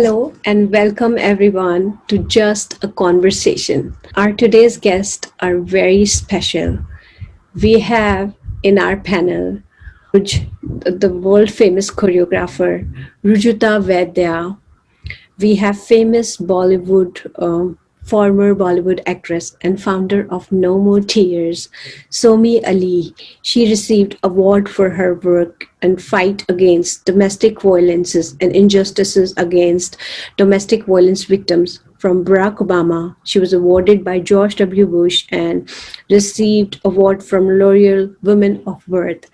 Hello and welcome everyone to Just a Conversation. Our today's guests are very special. We have in our panel the world famous choreographer Rujauta Vaidya. We have famous former Bollywood actress and founder of No More Tears, Somy Ali. She received award for her work and fight against domestic violences and injustices against domestic violence victims from Barack Obama. She was awarded by George W. Bush and received award from L'Oreal Women of Worth.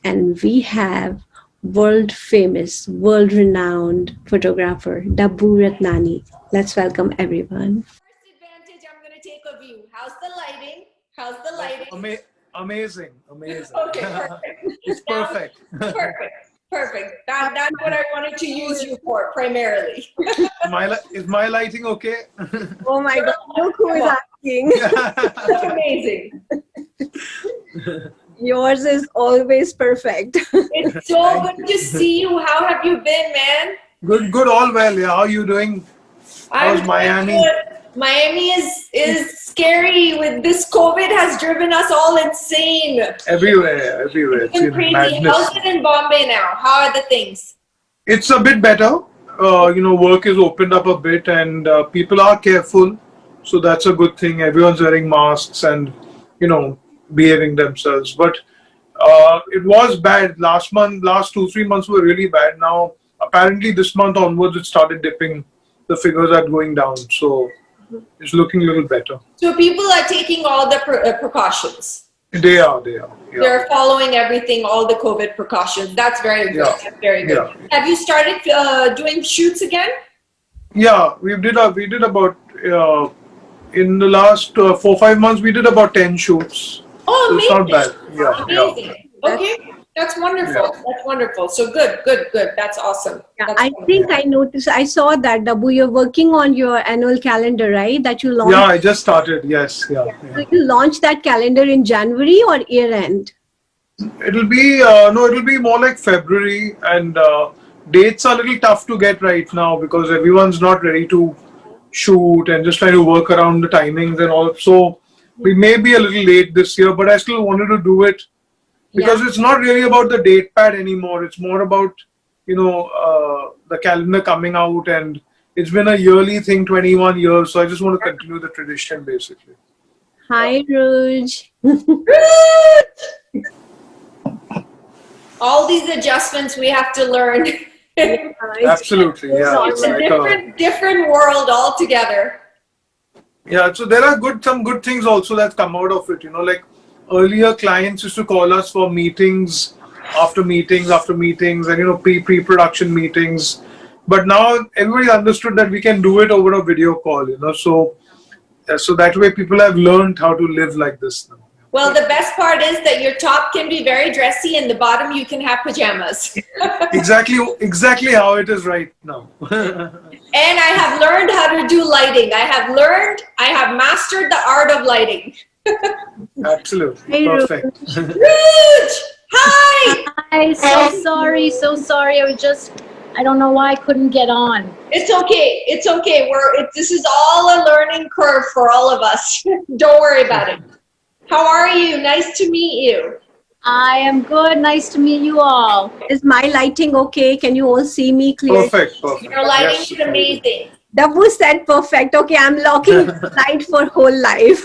And we have world famous, world renowned photographer Dabboo Ratnani. Let's welcome everyone. First advantage I'm going to take of you. How's the lighting? How's the lighting? Amazing. Okay, perfect. It's perfect. Perfect. That's what I wanted to use you for primarily. Is my lighting okay? Oh my God, look who is asking. That's amazing. Yours is always perfect. It's so good to see you. How have you been, man? Good, all well. Yeah, how are you doing? How's Miami? Good. Miami is scary. With this COVID has driven us all insane. Everywhere. It's been crazy. madness. How's it in Bombay now? How are the things? It's a bit better. Work is opened up a bit and people are careful. So that's a good thing. Everyone's wearing masks and, behaving themselves. But it was bad. Last 2-3 months were really bad. Now, apparently this month onwards, it started dipping. The figures are going down. So it's looking a little better. So people are taking all the precautions. They are. Yeah. They're following everything, all the COVID precautions. That's very good. Yeah. That's very good. Yeah. Have you started doing shoots again? Yeah, we did about in the last 4-5 months we did about 10 shoots. Oh, so amazing! it's not bad. Yeah. Amazing. Okay, that's wonderful. Yeah. That's wonderful. So good. That's awesome. Yeah, I noticed, I saw that, Dabboo, you're working on your annual calendar, right? That you launched. Yeah, I just started. Yes. Yeah. So you launched that calendar in January or year end? It'll be more like February, and dates are a little tough to get right now because everyone's not ready to shoot and just trying to work around the timings and all. So we may be a little late this year, but I still wanted to do it because it's not really about the date pad anymore. It's more about the calendar coming out, and it's been a yearly thing, 21 years. So I just want to continue the tradition, basically. Hi, Ruj. All these adjustments we have to learn. Absolutely, yeah. It's a different world altogether. Yeah, so there are some good things also that come out of it. Like earlier clients used to call us for meetings after meetings, and pre-production meetings. But now everybody understood that we can do it over a video call. So that way people have learned how to live like this now. Well, the best part is that your top can be very dressy and the bottom you can have pajamas. Exactly how it is right now. And I have learned how to do lighting. I have mastered the art of lighting. Absolutely. Hey, Perfect. Ruj! Hi! Hi, so sorry. I don't know why I couldn't get on. It's okay. This is all a learning curve for all of us. Don't worry about it. How are you? Nice to meet you. I am good. Nice to meet you all. Is my lighting okay? Can you all see me clearly? Perfect. Your lighting is amazing. Dabboo said perfect. Okay, I'm locking light for whole life.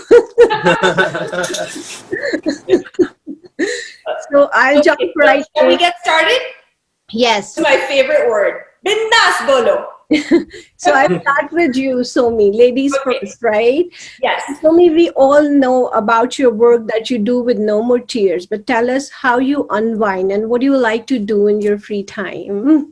So I'll jump right Can we in. get started? Yes. It's my favorite word. Bindas bolo. So I'll start with you, Somy. Ladies first, right? Yes. Somy, we all know about your work that you do with No More Tears, but tell us how you unwind and what do you like to do in your free time?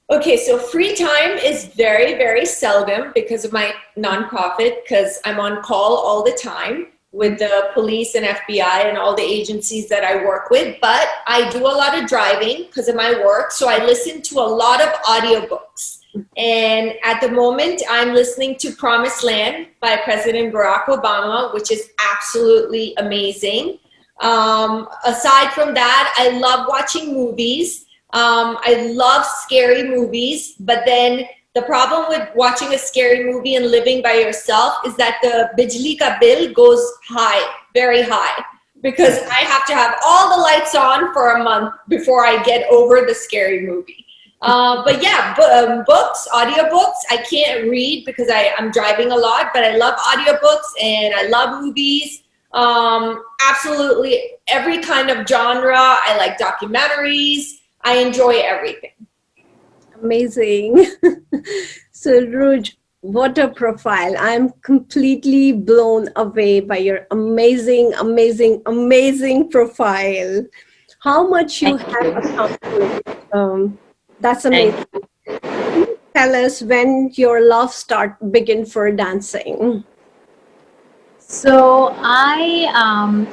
Okay, so free time is very, very seldom because of my nonprofit, because I'm on call all the time with the police and FBI and all the agencies that I work with. But I do a lot of driving because of my work, so I listen to a lot of audiobooks. And at the moment, I'm listening to Promised Land by President Barack Obama, which is absolutely amazing. Aside from that, I love watching movies. I love scary movies, but then The problem with watching a scary movie and living by yourself is that the bijli ka bill goes high, very high, because I have to have all the lights on for a month before I get over the scary movie. But yeah, books, audiobooks, I can't read because I'm driving a lot, but I love audiobooks and I love movies. Absolutely every kind of genre. I like documentaries. I enjoy everything. Amazing. So, Ruj, what a profile. I'm completely blown away by your amazing, amazing, amazing profile. How much you Thank have you. accomplished. That's Thank amazing. Tell us when your love begin for dancing. So I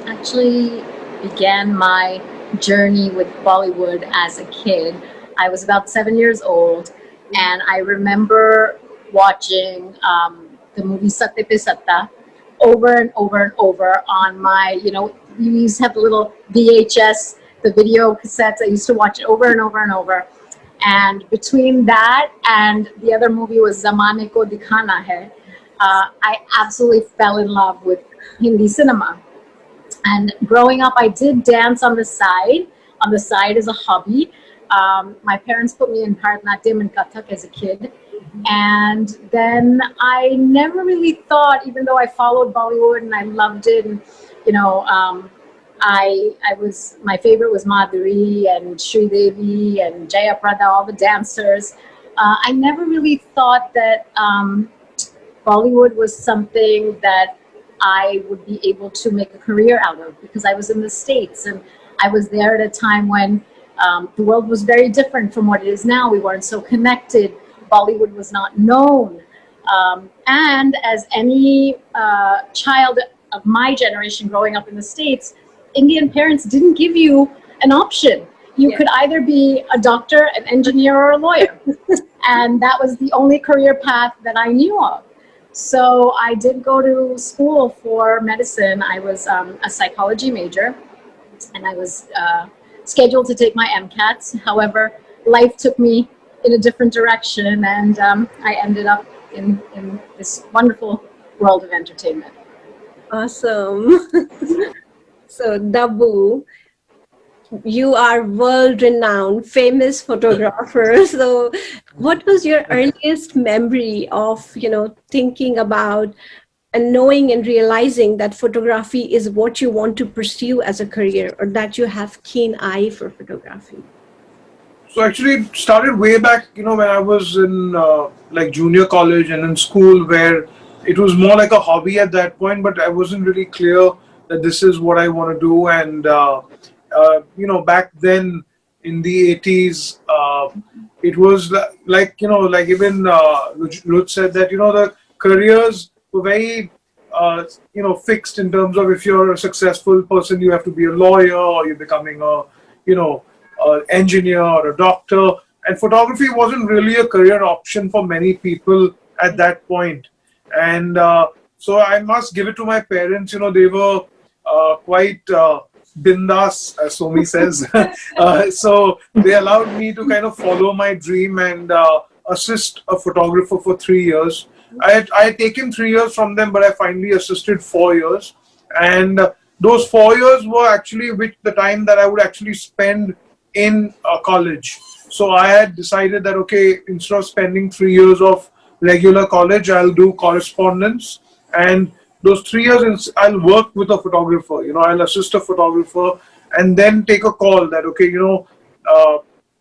actually began my journey with Bollywood as a kid. I was about 7 years old, and I remember watching the movie Satte Pe Satta over and over and over on my, we used to have the little VHS, the video cassettes. I used to watch it over and over and over. And between that and the other movie was Zamane Ko Dikhana Hai, I absolutely fell in love with Hindi cinema. And growing up, I did dance on the side as a hobby. My parents put me in Bharatanatyam and Kathak as a kid. And then I never really thought, even though I followed Bollywood and I loved it, and, my favorite was Madhuri and Sri Devi and Jaya Prada, all the dancers. I never really thought that Bollywood was something that I would be able to make a career out of, because I was in the States and I was there at a time when the world was very different from what it is now. We weren't so connected. Bollywood was not known. And as any child of my generation growing up in the States, Indian parents didn't give you an option. You could either be a doctor, an engineer, or a lawyer. And that was the only career path that I knew of. So I did go to school for medicine. I was a psychology major, and I was scheduled to take my MCATs. However, life took me in a different direction, and I ended up in this wonderful world of entertainment. Awesome. So, Dabboo, you are world-renowned, famous photographer. So, what was your earliest memory of, thinking about and knowing and realizing that photography is what you want to pursue as a career, or that you have keen eye for photography? So actually, it started way back, when I was in like junior college and in school, where it was more like a hobby at that point, but I wasn't really clear that this is what I want to do. And back then in the 80s, it was like even Ruth said that the careers were very fixed in terms of, if you're a successful person, you have to be a lawyer, or you're becoming a engineer or a doctor, and photography wasn't really a career option for many people at that point. And so I must give it to my parents. They were quite bindas, as Somy says. So they allowed me to kind of follow my dream and assist a photographer for 3 years. I had taken 3 years from them, but I finally assisted 4 years. And those 4 years were actually with the time that I would actually spend in college. So I had decided that, okay, instead of spending 3 years of regular college, I'll do correspondence. And those 3 years, I'll work with a photographer. I'll assist a photographer and then take a call that, okay,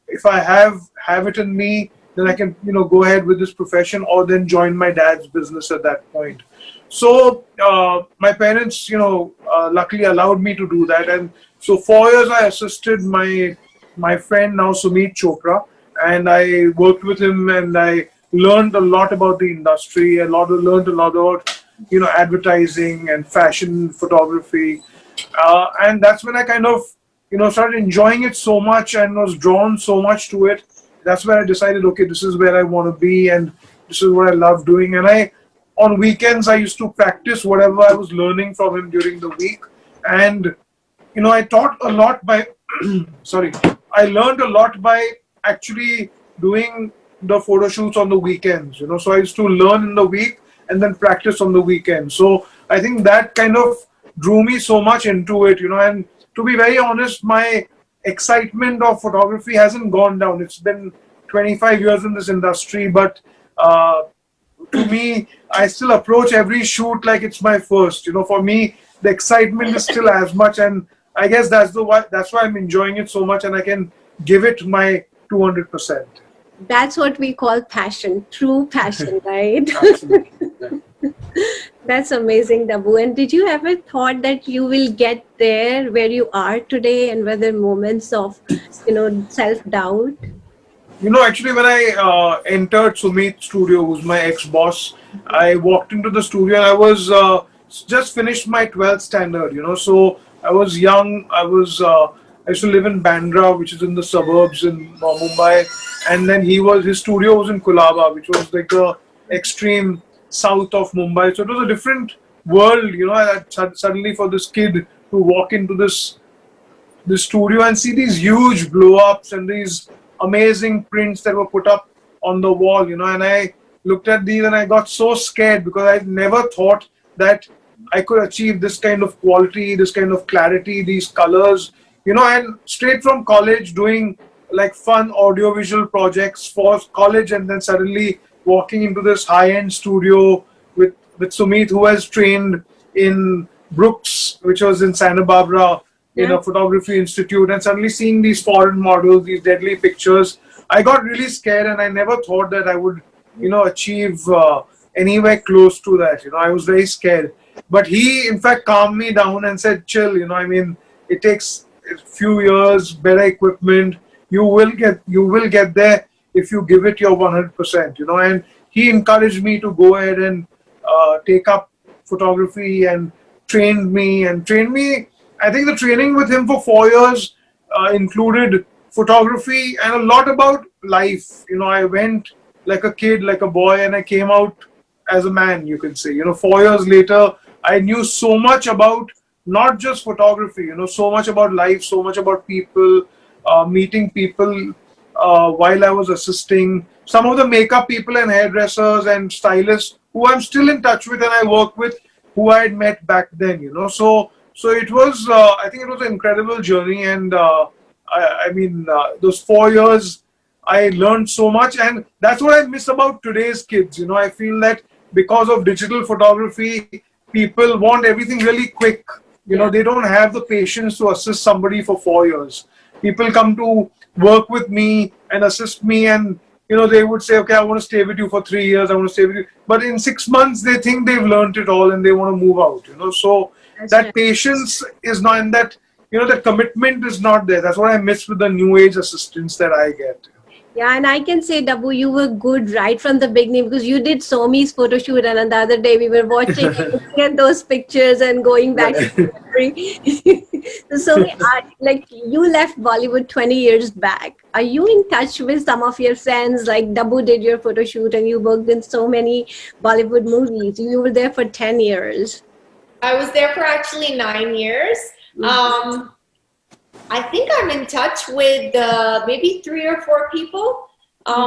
if I have it in me, then I can, go ahead with this profession, or then join my dad's business at that point. So my parents, luckily allowed me to do that. And so 4 years I assisted my friend, now Sumit Chopra, and I worked with him, and I learned a lot about the industry. Learned a lot about, advertising and fashion photography. And that's when I kind of, started enjoying it so much and was drawn so much to it. That's when I decided, okay, this is where I want to be, and this is what I love doing. And on weekends, I used to practice whatever I was learning from him during the week. And, I taught a lot by, I learned a lot by actually doing the photo shoots on the weekends, so I used to learn in the week and then practice on the weekend. So I think that kind of drew me so much into it, and to be very honest, my excitement of photography hasn't gone down. It's been 25 years in this industry, but to me, I still approach every shoot like it's my first. For me, the excitement is still as much, and I guess that's why I'm enjoying it so much, and I can give it my 200%. That's what we call passion, true passion, right? Absolutely. That's amazing, Dabboo. And did you ever thought that you will get there where you are today, and were there moments of, self-doubt? Actually, when I entered Sumit's studio, who's my ex-boss, I walked into the studio and I was just finished my 12th standard, so I was young. I used to live in Bandra, which is in the suburbs in Mumbai, and then his studio was in Kulaba, which was like the extreme south of Mumbai. So it was a different world, suddenly for this kid to walk into this studio and see these huge blow-ups and these amazing prints that were put up on the wall, and I looked at these and I got so scared because I never thought that I could achieve this kind of quality, this kind of clarity, these colors, and straight from college doing like fun audiovisual projects for college, and then suddenly walking into this high-end studio with Sumit, who has trained in Brooks, which was in Santa Barbara, in a photography institute, and suddenly seeing these foreign models, these deadly pictures, I got really scared, and I never thought that I would, achieve anywhere close to that. I was very scared. But he, in fact, calmed me down and said, chill, it takes a few years, better equipment. You will get there if you give it your 100%, and he encouraged me to go ahead and take up photography and trained me. I think the training with him for 4 years included photography and a lot about life. I went like a kid, like a boy, and I came out as a man, you can say. 4 years later, I knew so much about not just photography, so much about life, so much about people, meeting people while I was assisting. Some of the makeup people and hairdressers and stylists who I'm still in touch with and I work with, who I had met back then, So it was, I think it was an incredible journey, and those 4 years, I learned so much, and that's what I miss about today's kids. I feel that because of digital photography, people want everything really quick. They don't have the patience to assist somebody for 4 years. People come to work with me and assist me, and they would say, okay, I want to stay with you for 3 years, I want to stay with you. But in 6 months, they think they've learned it all and they want to move out, So that patience is not, and that, that commitment is not there. That's what I miss with the new age assistants that I get. Yeah, and I can say, Dabboo, you were good right from the beginning, because you did Somy's photo shoot, and the other day we were watching and looking at those pictures and going back to the memory. So, Somy, you left Bollywood 20 years back. Are you in touch with some of your friends? Like Dabboo did your photo shoot and you worked in so many Bollywood movies. You were there for 10 years. I was there for actually 9 years. I think I'm in touch with maybe 3 or 4 people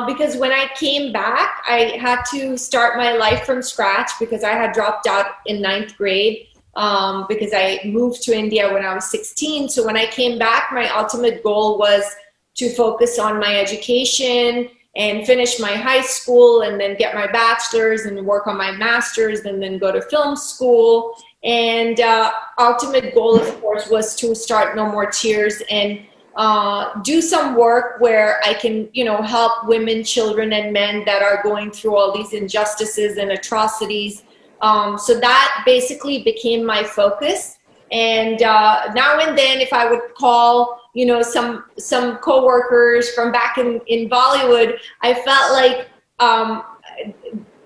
because when I came back, I had to start my life from scratch because I had dropped out in 9th grade because I moved to India when I was 16. So when I came back, my ultimate goal was to focus on my education and finish my high school and then get my bachelor's and work on my master's and then go to film school. And ultimate goal, of course, was to start No More Tears and do some work where I can, help women, children, and men that are going through all these injustices and atrocities. So that basically became my focus. And now and then, if I would call, some coworkers from back in Bollywood, I felt like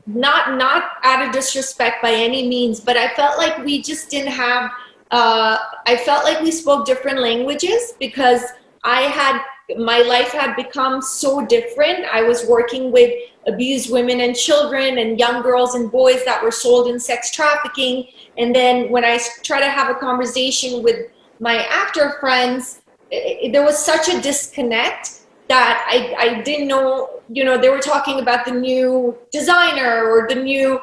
not out of disrespect by any means, but I felt like we just didn't have, I felt like we spoke different languages because my life had become so different. I was working with abused women and children and young girls and boys that were sold in sex trafficking. And then when I try to have a conversation with my actor friends, there was such a disconnect that I didn't know, they were talking about the new designer or the new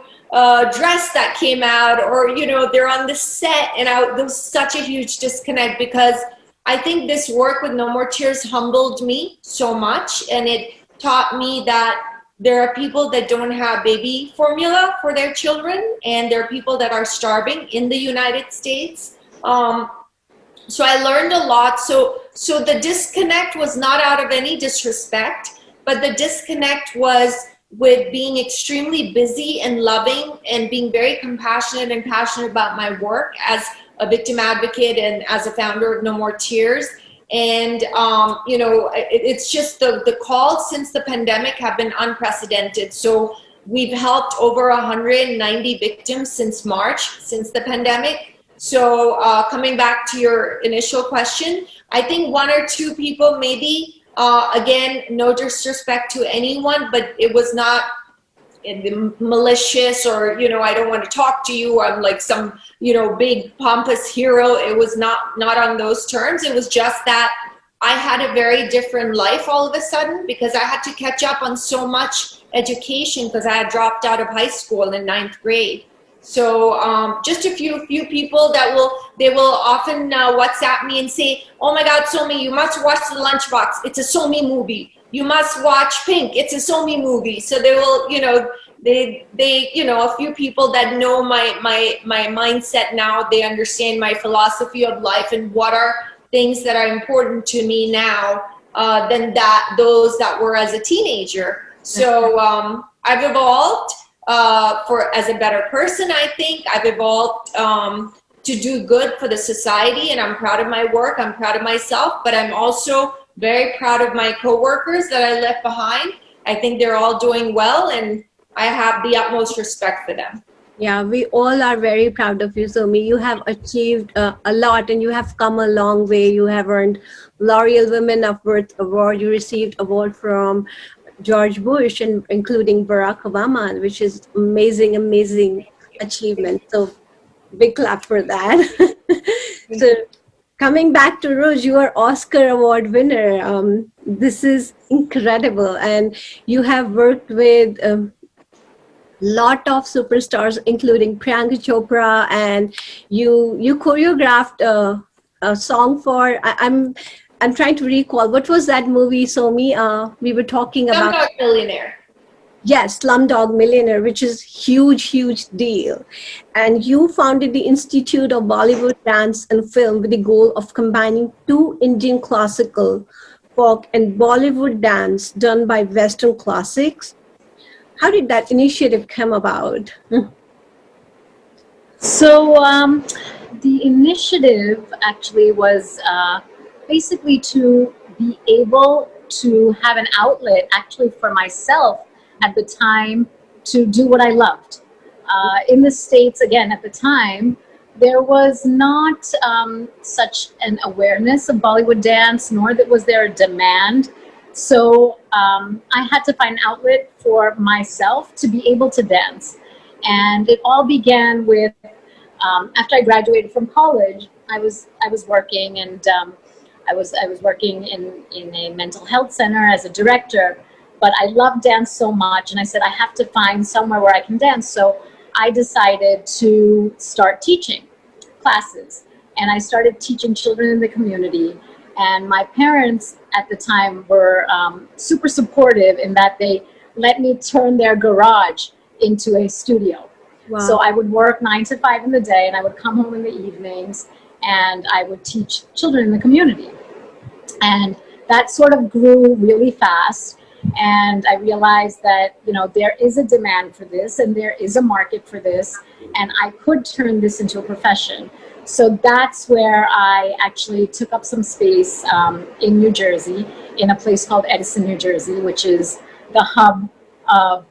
dress that came out, or, they're on the set, and there was such a huge disconnect, because I think this work with No More Tears humbled me so much, and it taught me that there are people that don't have baby formula for their children, and there are people that are starving in the United States. So I learned a lot. So the disconnect was not out of any disrespect, but the disconnect was with being extremely busy and loving and being very compassionate and passionate about my work as a victim advocate and as a founder of No More Tears. And, it's just the calls since the pandemic have been unprecedented. So we've helped over 190 victims since March, since the pandemic. So coming back to your initial question, I think one or two people maybe, again, no disrespect to anyone, but it was not malicious, or, I don't want to talk to you, I'm like some, big pompous hero. It was not on those terms. It was just that I had a very different life all of a sudden, because I had to catch up on so much education, because I had dropped out of high school in 9th grade. So just a few people that will often WhatsApp me and say, oh my God, Somy, you must watch The Lunchbox. It's a Somy movie. You must watch Pink. It's a Somy movie. So they will, they a few people that know my mindset now, they understand my philosophy of life and what are things that are important to me now than those that were as a teenager. So I've evolved. As a better person, I think I've evolved to do good for the society, and I'm proud of my work. I'm proud of myself, but I'm also very proud of my coworkers that I left behind. I think they're all doing well, and I have the utmost respect for them. Yeah, we all are very proud of you, Somy. You have achieved a lot, and you have come a long way. You have earned L'Oreal Women of Worth Award. You received award from George Bush, and including Barack Obama, which is amazing achievement. So big clap for that. So coming back to Rose, you are Oscar Award winner. This is incredible, and you have worked with lot of superstars, including Priyanka Chopra, and you choreographed a song for I'm trying to recall, what was that movie, Somy? We were talking about Slumdog Millionaire. Yes, Slumdog Millionaire, which is huge deal. And you founded the Institute of Bollywood Dance and Film with the goal of combining two Indian classical, folk, and Bollywood dance done by Western classics. How did that initiative come about? So the initiative actually was basically to be able to have an outlet actually for myself at the time to do what I loved. In the States, again, at the time, there was not such an awareness of Bollywood dance, nor was there a demand. So I had to find an outlet for myself to be able to dance. And it all began with, after I graduated from college, I was working, and I was working in a mental health center as a director, but I loved dance so much, and I said I have to find somewhere where I can dance. So I decided to start teaching classes, and I started teaching children in the community. And my parents at the time were super supportive in that they let me turn their garage into a studio. Wow. So I would work 9 to 5 in the day, and I would come home in the evenings, and I would teach children in the community. And that sort of grew really fast. And I realized that, there is a demand for this, and there is a market for this, and I could turn this into a profession. So that's where I actually took up some space in New Jersey, in a place called Edison, New Jersey, which is the hub of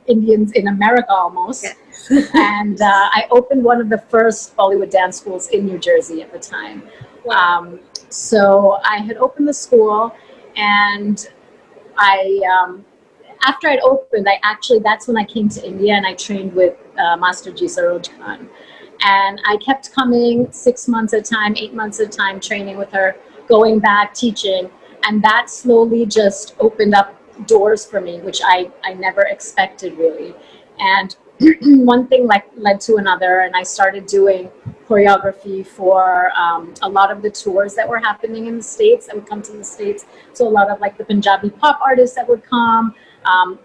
Indians in America almost. Yes. And I opened one of the first Bollywood dance schools in New Jersey at the time. Wow. So I had opened the school, and after I'd opened, that's when I came to India, and I trained with Master Ji Saroj Khan. And I kept coming 6 months at a time, 8 months at a time, training with her, going back, teaching. And that slowly just opened up doors for me, which I never expected really. And one thing like led to another, and I started doing choreography for a lot of the tours that were happening in the States, that would come to the States. So a lot of like the Punjabi pop artists that would come,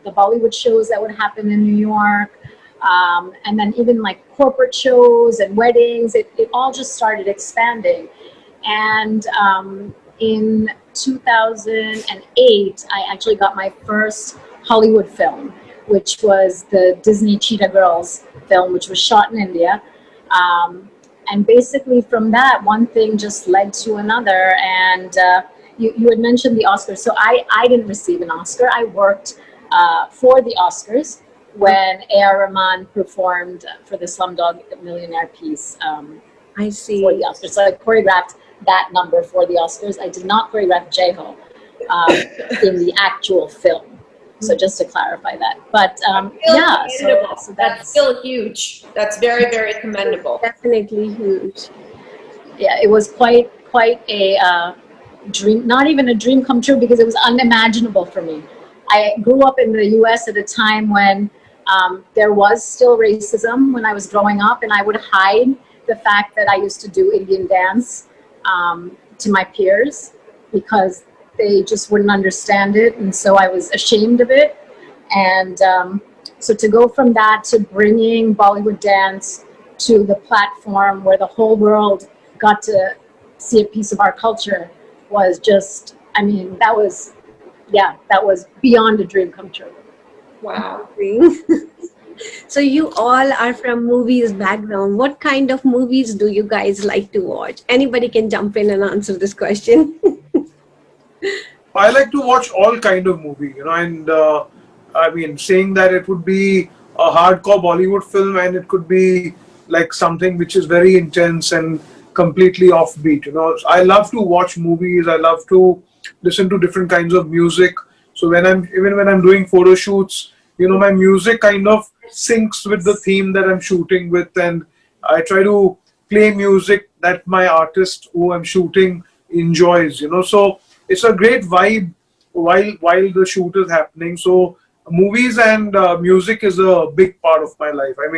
the Bollywood shows that would happen in New York, and then even like corporate shows and weddings, it all just started expanding. And in 2008, I actually got my first Hollywood film, which was the Disney Cheetah Girls film, which was shot in India. And basically from that, one thing just led to another. And you had mentioned the Oscars. So I didn't receive an Oscar. I worked for the Oscars when A.R. Rahman performed for the Slumdog Millionaire piece I see. for the Oscars. So I choreographed that number for the Oscars. I did not choreograph J-Ho in the actual film. So just to clarify that. But yeah, so that's still huge. That's very, very commendable. Definitely huge. Yeah, it was quite a dream, not even a dream come true, because it was unimaginable for me. I grew up in the US at a time when there was still racism when I was growing up, and I would hide the fact that I used to do Indian dance to my peers because they just wouldn't understand it, and so I was ashamed of it. And so to go from that to bringing Bollywood dance to the platform where the whole world got to see a piece of our culture was just, I mean, that was beyond a dream come true. Wow. So you all are from movies background. What kind of movies do you guys like to watch? Anybody can jump in and answer this question. I like to watch all kind of movie, and I mean, saying that it would be a hardcore Bollywood film and it could be like something which is very intense and completely offbeat. I love to watch movies. I love to listen to different kinds of music. So when I'm doing photo shoots, my music kind of syncs with the theme that I'm shooting with, and I try to play music that my artist who I'm shooting enjoys. So it's a great vibe while the shoot is happening. So movies and music is a big part of my life. I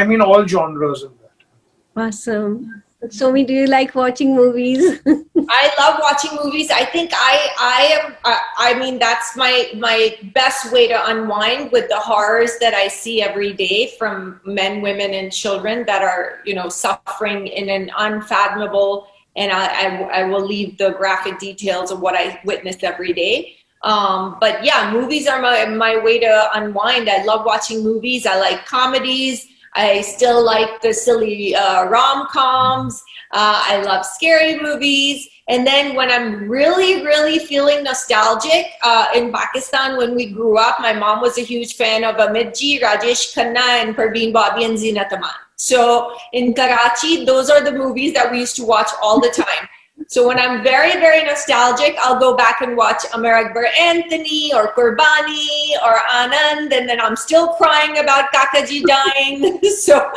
mean all genres in that. Awesome. Somy, do you like watching movies? I love watching movies. I think I mean, that's my best way to unwind with the horrors that I see every day from men, women, and children that are, suffering in an unfathomable, and I will leave the graphic details of what I witness every day. But yeah, movies are my way to unwind. I love watching movies. I like comedies. I still like the silly rom-coms. I love scary movies. And then when I'm really, really feeling nostalgic, in Pakistan, when we grew up, my mom was a huge fan of Amitji, Rajesh Khanna, and Parveen Babi and Zeenat Aman. So in Karachi, those are the movies that we used to watch all the time. So when I'm very, very nostalgic, I'll go back and watch Amar Akbar Anthony or Qurbani or Anand, and then I'm still crying about Kakaji dying. So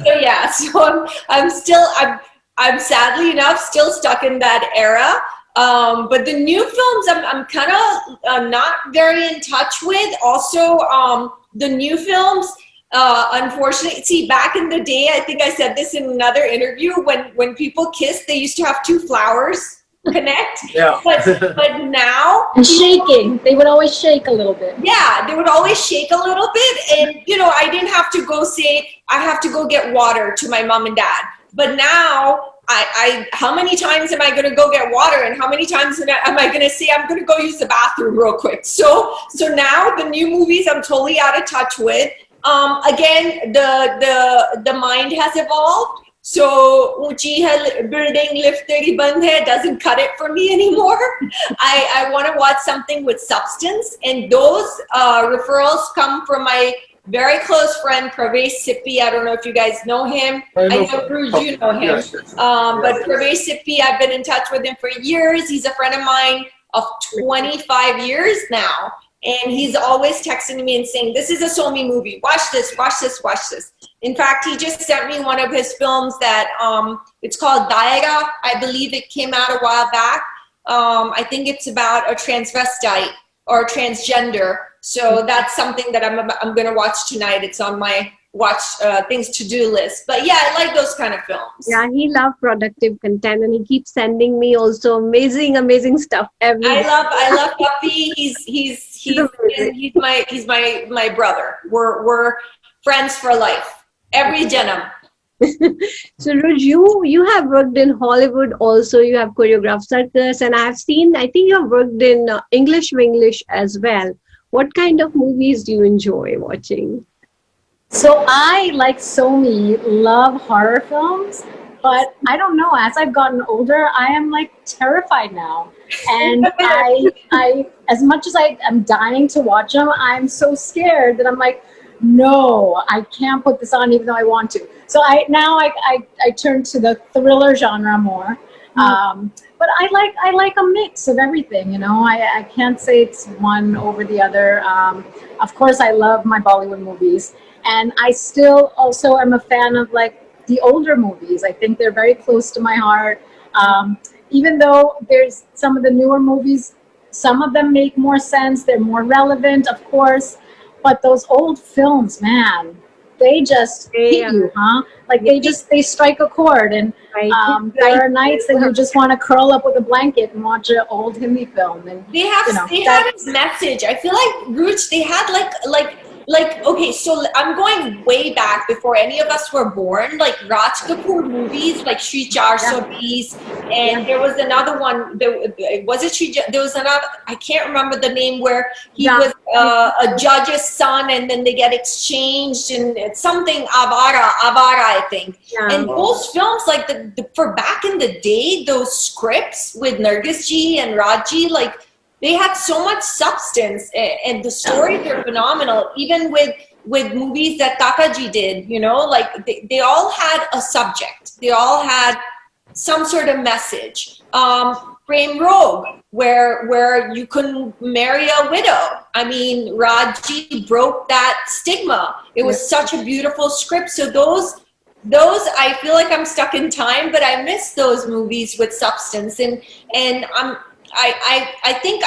yeah, so I'm sadly enough still stuck in that era. But the new films I'm kind of not very in touch with. Also, the new films, unfortunately, see, back in the day, I think I said this in another interview, when people kissed, they used to have two flowers connect. Yeah. But now... And shaking. They would always shake a little bit. Yeah, they would always shake a little bit. And, I didn't have to go say, I have to go get water to my mom and dad. But now... how many times am I going to go get water, and how many times am I going to say I'm going to go use the bathroom real quick? So now the new movies I'm totally out of touch with. Again, the mind has evolved. So Unchi building lift teri band hai doesn't cut it for me anymore. I want to watch something with substance, and those referrals come from my very close friend Pravesh Sippy. I don't know if you guys know him. I know Bruce, you know him. Yes. But Pravesh Sippy, I've been in touch with him for years. He's a friend of mine of 25 years now. And he's always texting me and saying, this is a Somy movie. Watch this, watch this, watch this. In fact, he just sent me one of his films that it's called Daira. I believe it came out a while back. I think it's about a transvestite or transgender. So that's something that I'm going to watch tonight. It's on my watch things to do list. But yeah, I like those kind of films. Yeah, he loves productive content, and he keeps sending me also amazing stuff every day. I love Puppy. He's my brother. We're friends for life. Every denim. So Ruj, you have worked in Hollywood also. You have choreographed circus, and I think you have worked in English as well. What kind of movies do you enjoy watching? So I, like Somy, love horror films, but I don't know. As I've gotten older, I am like terrified now, and I as much as I am dying to watch them, I'm so scared that I'm like, no, I can't put this on even though I want to. So I turn to the thriller genre more. But I like a mix of everything, you know. I can't say it's one over the other. Of course, I love my Bollywood movies, and I still also am a fan of like the older movies. I think they're very close to my heart. Even though there's some of the newer movies, some of them make more sense. They're more relevant, of course. But those old films, man, they just hit you, huh? Like they strike a chord, and there are nights that you just want to curl up with a blanket and watch an old Hindi film. And they had a message. I feel like Roots. They had like okay. So I'm going way back before any of us were born. Like Raj Kapoor movies, like Shri 420, and there was another one. There was another. I can't remember the name where he was a judge's son, and then they get exchanged, and it's something Avara, I think. Yeah. And those films, like for back in the day, those scripts with Nargis ji and Raji, like they had so much substance, and the stories are phenomenal. Even with movies that Takaji did, you know, like they all had a subject. They all had some sort of message. Prem Rogue, where you couldn't marry a widow. I mean, Raji broke that stigma. It was such a beautiful script. So those I feel like I'm stuck in time, but I miss those movies with substance. And I think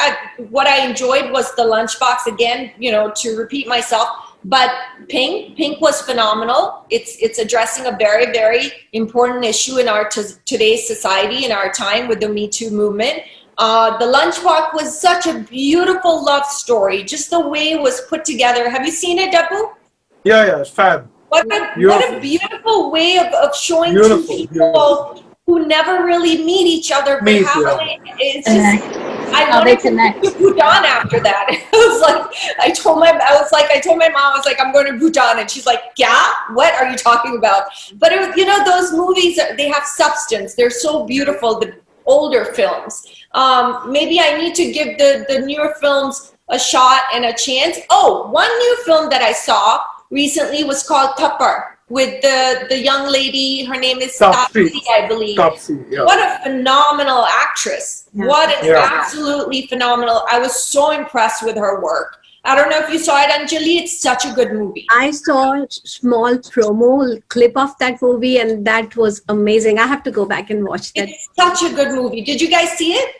what I enjoyed was the Lunchbox, again, you know, to repeat myself. But Pink was phenomenal. It's addressing a very, very important issue in our today's society, in our time, with the Me Too movement. The Lunchbox was such a beautiful love story, just the way it was put together. Have you seen it, Dabboo? Yeah, it's fab. What a beautiful way of showing two people who never really meet each other, but it's just, I wanted to move to Bhutan after that. I told my mom, I was like, I'm going to Bhutan, and she's like, yeah, what are you talking about? But it was, you know, those movies, they have substance. They're so beautiful, the older films. Maybe I need to give the newer films a shot and a chance. Oh, one new film that I saw recently was called Thappar, with the young lady. Her name is Taapsee, I believe. Taapsee, yeah. What a phenomenal actress. Yeah. What an absolutely phenomenal. I was so impressed with her work. I don't know if you saw it, Anjali. It's such a good movie. I saw a small promo clip of that movie, and that was amazing. I have to go back and watch that. It's such a good movie. Did you guys see it?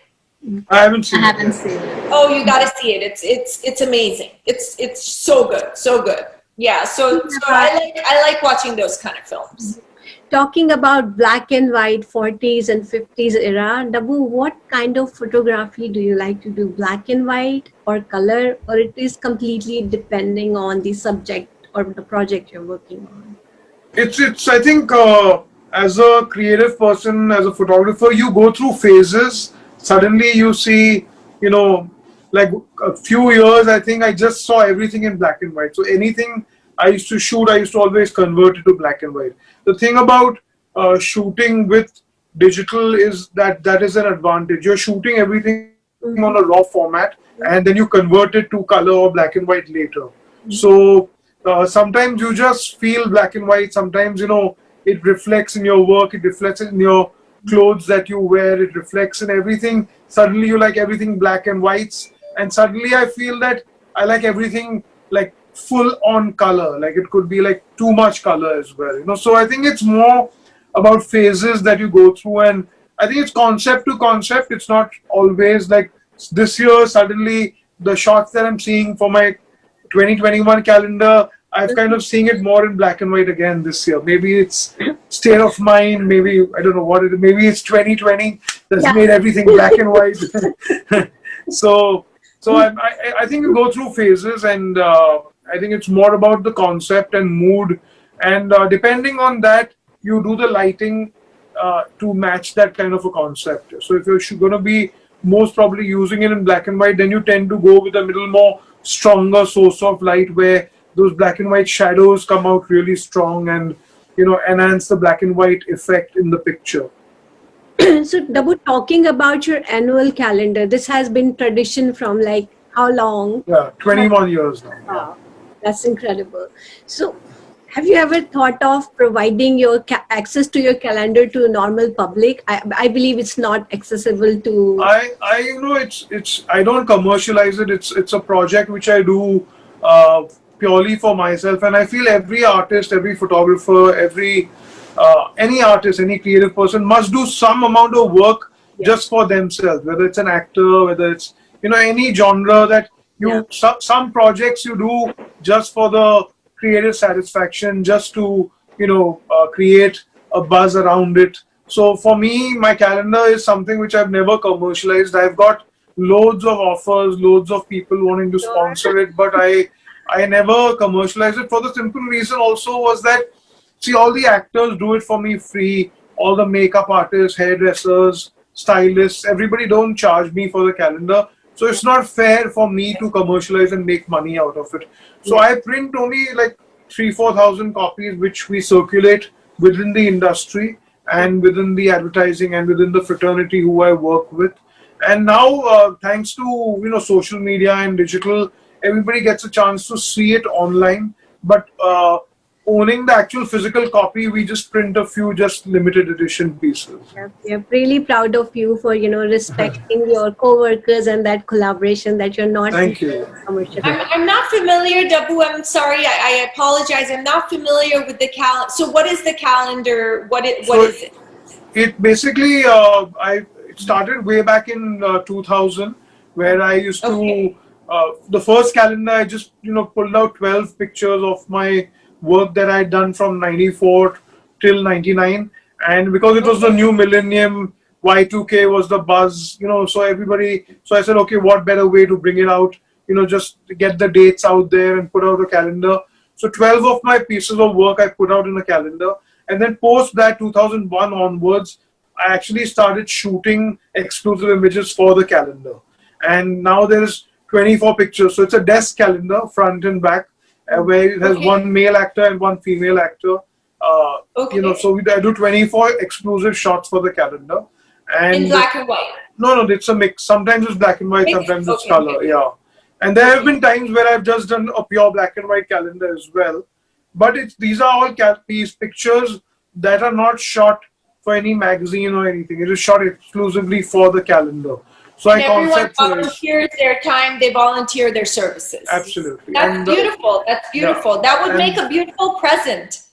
I haven't seen it. Oh, you got to see it. It's amazing. It's so good. So good. Yeah, so I like watching those kind of films. Talking about black and white 40s and 50s era, Dabboo, what kind of photography do you like to do? Black and white or color, or it is completely depending on the subject or the project you're working on? It's I think as a creative person, as a photographer, you go through phases. Suddenly you see, you know, like a few years, I think I just saw everything in black and white. So anything I used to shoot, I used to always convert it to black and white. The thing about shooting with digital is that is an advantage. You're shooting everything on a raw format, and then you convert it to color or black and white later. So sometimes you just feel black and white. Sometimes, you know, it reflects in your work. It reflects in your clothes that you wear. It reflects in everything. Suddenly you like everything black and whites. And suddenly I feel that I like everything like full on color. Like it could be like too much color as well, you know. So I think it's more about phases that you go through, and I think it's concept to concept. It's not always like this year suddenly the shots that I'm seeing for my 2021 calendar, I've kind of seeing it more in black and white again this year. Maybe it's state of mind. Maybe I don't know what it is. Maybe it's 2020 that's made everything black and white. so I think you go through phases, and I think it's more about the concept and mood, and depending on that, you do the lighting to match that kind of a concept. So if you're going to be most probably using it in black and white, then you tend to go with a little more stronger source of light where those black and white shadows come out really strong and enhance the black and white effect in the picture. So Dabboo, talking about your annual calendar, this has been tradition from like how long? Yeah, 21 years now. Wow, that's incredible. So have you ever thought of providing your access to your calendar to a normal public? I believe it's not accessible to. It's I don't commercialize it. It's a project which I do purely for myself, and I feel every artist, every photographer, any artist, any creative person must do some amount of work just for themselves. Whether it's an actor, whether it's any genre that some projects you do just for the creative satisfaction, just to create a buzz around it. So for me, my calendar is something which I've never commercialized. I've got loads of offers, loads of people wanting to sponsor it, but I never commercialized it for the simple reason also was that, see, all the actors do it for me free, all the makeup artists, hairdressers, stylists, everybody don't charge me for the calendar. So it's not fair for me to commercialize and make money out of it. So I print only like 3,000-4,000 copies, which we circulate within the industry and within the advertising and within the fraternity who I work with. And now, thanks to social media and digital, everybody gets a chance to see it online. But owning the actual physical copy, we just print a few just limited edition pieces. We're really proud of you for respecting your co-workers and that collaboration that you're not. Thank you. Commercial. I'm not familiar, Dabboo. I'm sorry. I apologize. I'm not familiar with the calendar. So what is the calendar? What is it? It basically, I started way back in 2000, where I used to, the first calendar, I just, pulled out 12 pictures of my work that I'd done from 94 till 99. And because it was the new millennium, Y2K was the buzz, so I said, okay, what better way to bring it out, just to get the dates out there and put out a calendar. So 12 of my pieces of work I put out in a calendar. And then post that 2001 onwards, I actually started shooting exclusive images for the calendar. And now there's 24 pictures. So it's a desk calendar, front and back, where it has one male actor and one female actor. So I do 24 exclusive shots for the calendar. And in black and white? No, it's a mix. Sometimes it's black and white, sometimes it's color, And there have been times where I've just done a pure black and white calendar as well. But these are all pictures that are not shot for any magazine or anything. It is shot exclusively for the calendar. So everyone volunteers their time, they volunteer their services. Absolutely. That's beautiful. That's beautiful. Yeah. That would make a beautiful present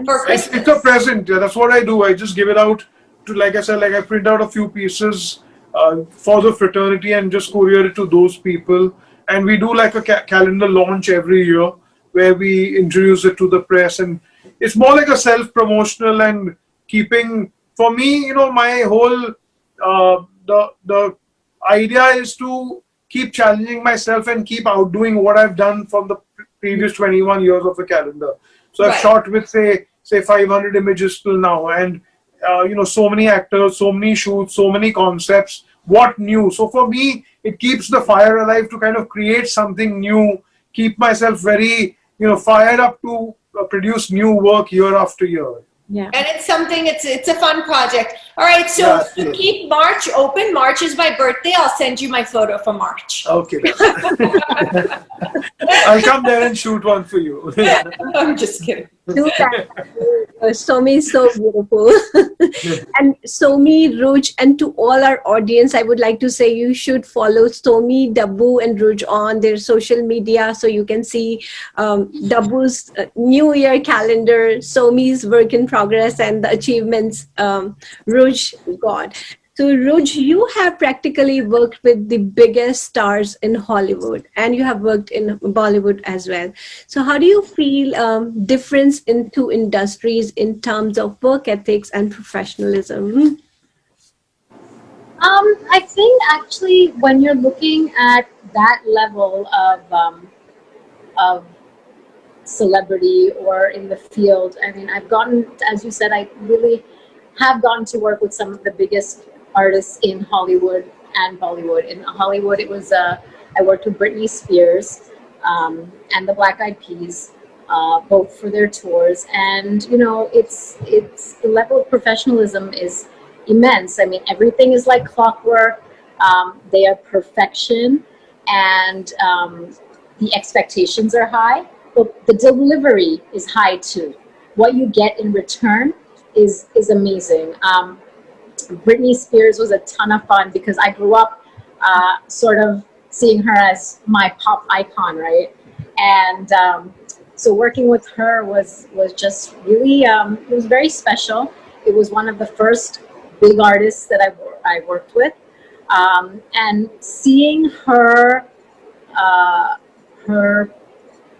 for Christmas. It's a present. Yeah, that's what I do. I just give it out to, like I said, I print out a few pieces for the fraternity and just courier it to those people. And we do like a calendar launch every year where we introduce it to the press. And it's more like a self-promotional and keeping, for me, my whole, the idea is to keep challenging myself and keep outdoing what I've done from the previous 21 years of the calendar. So I've shot with say 500 images till now, and so many actors, so many shoots, so many concepts. What new? So for me, it keeps the fire alive to kind of create something new, keep myself very fired up to produce new work year after year. Yeah. And it's something, it's a fun project. All right, so to keep March open, March is my birthday. I'll send you my photo for March. Okay. I'll come there and shoot one for you. I'm just kidding. Do that. Somy is so beautiful. And Somy, Ruj, and to all our audience, I would like to say you should follow Somy, Dabboo, and Ruj on their social media so you can see Dabboo's New Year calendar, Somy's work in progress, and the achievements Ruj got. So, Ruj, you have practically worked with the biggest stars in Hollywood, and you have worked in Bollywood as well. So, how do you feel difference in two industries in terms of work ethics and professionalism? I think actually when you're looking at that level of celebrity or in the field, I mean, I've gotten, as you said, I really have gotten to work with some of the biggest artists in Hollywood and Bollywood. In Hollywood, it was I worked with Britney Spears and the Black Eyed Peas, both for their tours, and you know, it's the level of professionalism is immense. I mean, everything is like clockwork. They are perfection, and the expectations are high, but the delivery is high too. What you get in return is amazing. Britney Spears was a ton of fun because I grew up sort of seeing her as my pop icon, right? And so working with her was just really, it was very special. It was one of the first big artists that I worked with. And seeing her, her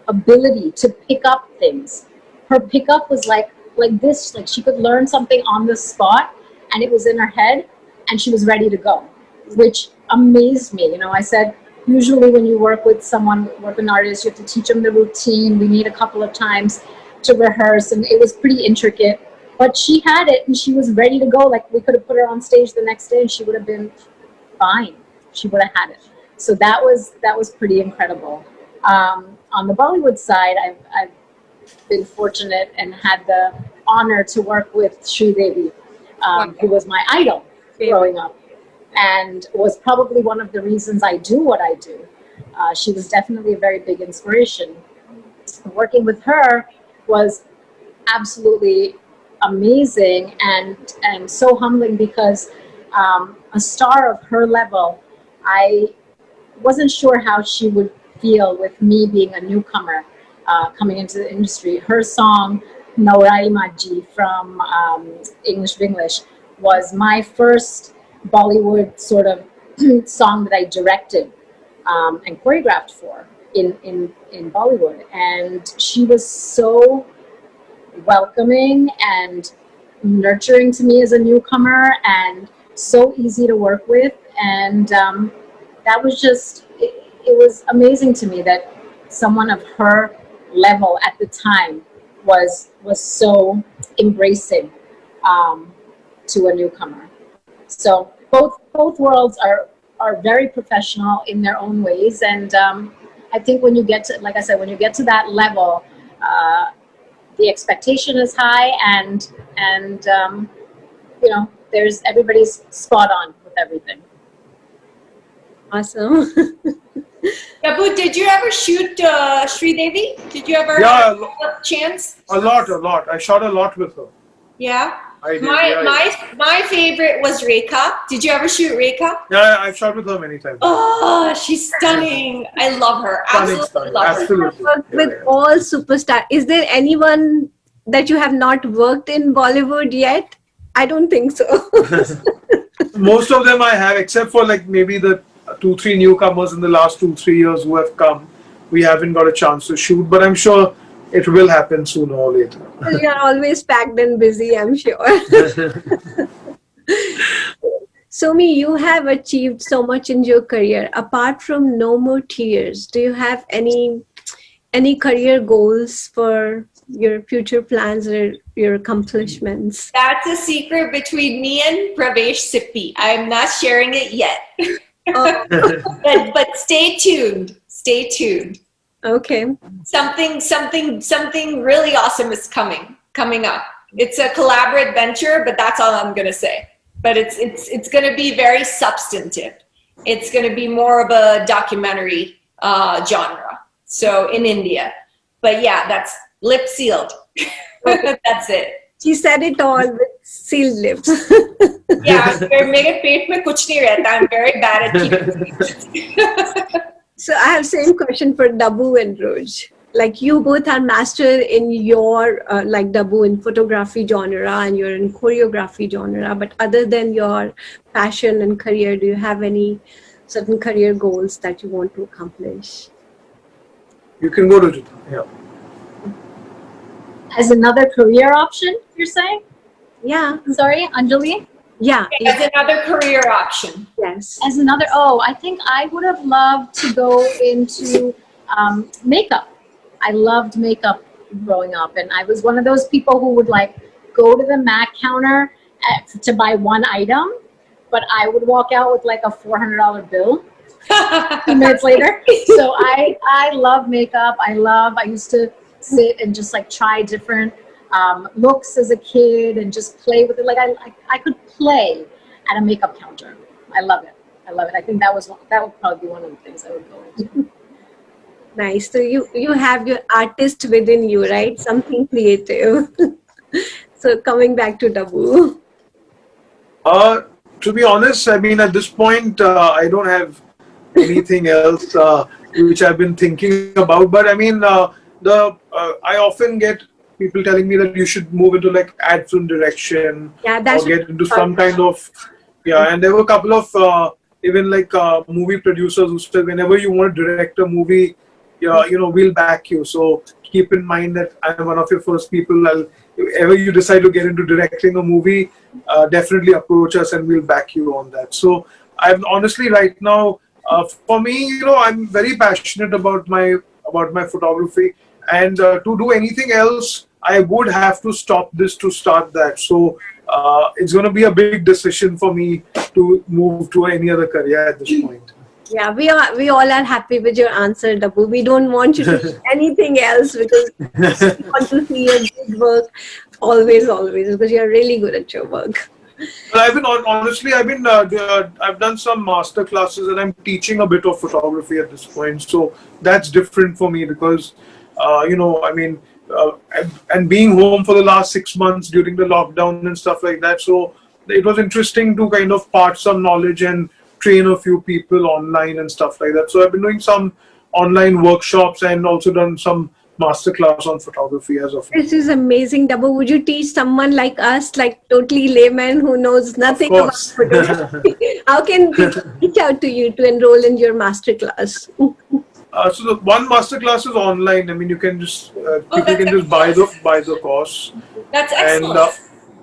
ability to pick up things, her pickup was like this, like she could learn something on the spot and it was in her head and she was ready to go, which amazed me. You know, I said, usually when you work with someone, work with an artist, you have to teach them the routine. We need a couple of times to rehearse, and it was pretty intricate, but she had it and she was ready to go. Like we could have put her on stage the next day and she would have been fine. She would have had it. So that was pretty incredible. On the Bollywood side, I've been fortunate and had the honor to work with Sridevi, who was my idol growing up, and was probably one of the reasons I do what I do. She was definitely a very big inspiration. Working with her was absolutely amazing and so humbling because a star of her level, I wasn't sure how she would feel with me being a newcomer coming into the industry. Her song Naurai Maji from English Vinglish was my first Bollywood sort of song that I directed and choreographed for in Bollywood. And she was so welcoming and nurturing to me as a newcomer and so easy to work with. And that was just, it was amazing to me that someone of her level at the time was so embracing to a newcomer. So both worlds are very professional in their own ways, and I think when you get to, like I said, when you get to that level, the expectation is high, and you know, there's everybody's spot on with everything. Awesome. Dabboo, did you ever shoot Sridevi? Did you ever have a chance? A lot. I shot a lot with her. Yeah. I did, My favorite was Rekha. Did you ever shoot Rekha? Yeah, I've shot with her many times. Oh, she's stunning. I love her. Absolutely love her. Absolutely. Worked with all superstars. Is there anyone that you have not worked in Bollywood yet? I don't think so. Most of them I have, except for like maybe the 2-3 newcomers in the last 2-3 years who have come. We haven't got a chance to shoot, but I'm sure it will happen sooner or later. You're always packed and busy, I'm sure. Somy, you have achieved so much in your career. Apart from No More Tears, do you have any career goals for your future plans or your accomplishments? That's a secret between me and Pravesh Sippi. I'm not sharing it yet. But stay tuned. Stay tuned. Okay. Something really awesome is coming up. It's a collaborative venture, but that's all I'm gonna say. But it's gonna be very substantive. It's gonna be more of a documentary genre. So in India. But yeah, lip sealed. That's it. She said it all with sealed lips. Yeah, मेरे पेट में कुछ नहीं रहता. I'm very bad at keeping. So I have same question for Dabboo and Ruj. Like you both are master in your like Dabboo in photography genre and you're in choreography genre. But other than your passion and career, do you have any certain career goals that you want to accomplish? You can go to yeah. As another career option, you're saying? Yeah. I'm sorry, Anjali? Yeah. As another career option. Yes. As another, I think I would have loved to go into makeup. I loved makeup growing up, and I was one of those people who would like go to the MAC counter to buy one item, but I would walk out with like a $400 bill 2 minutes later. So I love makeup. I used to sit and just like try different looks as a kid and just play with it. Like I could play at a makeup counter. I love it. I think that would probably be one of the things I would go into. Nice. So you have your artist within you, right? Something creative. So coming back to Dabboo. To be honest, I mean, at this point, I don't have anything else which I've been thinking about. But I mean, I often get people telling me that you should move into like ad film direction or get into some kind of and there were a couple of even like movie producers who said whenever you want to direct a movie, we'll back you. So keep in mind that I'm one of your first people. If ever you decide to get into directing a movie, definitely approach us and we'll back you on that. So I'm honestly right now, for me, I'm very passionate about my photography, and to do anything else, I would have to stop this to start that. So it's going to be a big decision for me to move to any other career at this point. Yeah, we all are happy with your answer, Dabboo. We don't want you to do anything else because we want to see your good work always, because you're really good at your work. But I've done some master classes and I'm teaching a bit of photography at this point. So that's different for me because, and being home for the last 6 months during the lockdown and stuff like that. So it was interesting to kind of part some knowledge and train a few people online and stuff like that. So I've been doing some online workshops and also done some masterclass on photography as of now. This is amazing, Dabboo. Would you teach someone like us, like totally layman who knows nothing about photography? How can people reach out to you to enroll in your masterclass? So the one masterclass is online. I mean, you can just people can just buy the course. That's excellent.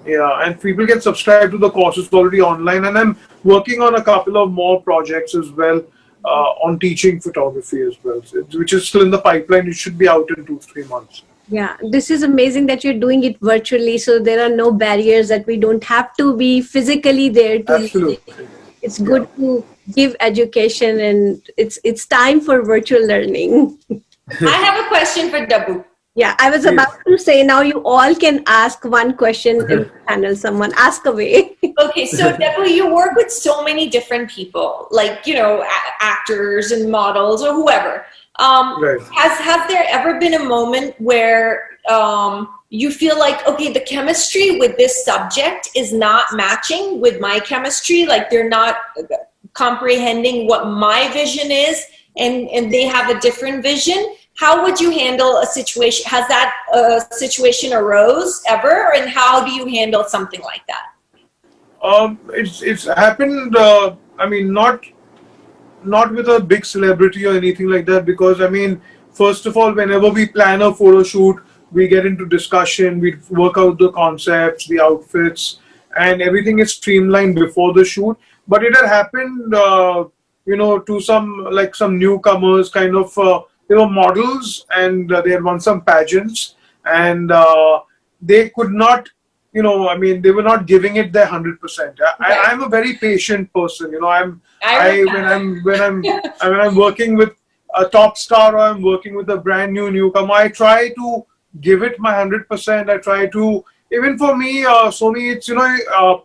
And people can subscribe to the course. It's already online, and I'm working on a couple of more projects as well on teaching photography as well, which is still in the pipeline. It should be out in 2-3 months. Yeah, this is amazing that you're doing it virtually, so there are no barriers that we don't have to be physically there to. Absolutely. It's good to give education, and it's time for virtual learning. I have a question for Dabboo. Yeah, I was about to say now you all can ask one question in the panel. Someone ask away. Okay, so Dabboo, you work with so many different people, like actors and models or whoever. Right. Has there ever been a moment where you feel like, okay, the chemistry with this subject is not matching with my chemistry, like they're not comprehending what my vision is, and they have a different vision? How would you handle a situation? Has that situation arose ever, and how do you handle something like that? It's happened. I mean, not with a big celebrity or anything like that, because I mean, first of all, whenever we plan a photo shoot, we get into discussion, we work out the concepts, the outfits, and everything is streamlined before the shoot. But it had happened, to some newcomers, kind of. They were models and they had won some pageants, and they could not, they were not giving it their 100%. I'm a very patient person, when I'm working with a top star or I'm working with a brand newcomer, I try to give it my 100%. I try to, even for me, Somy, it's I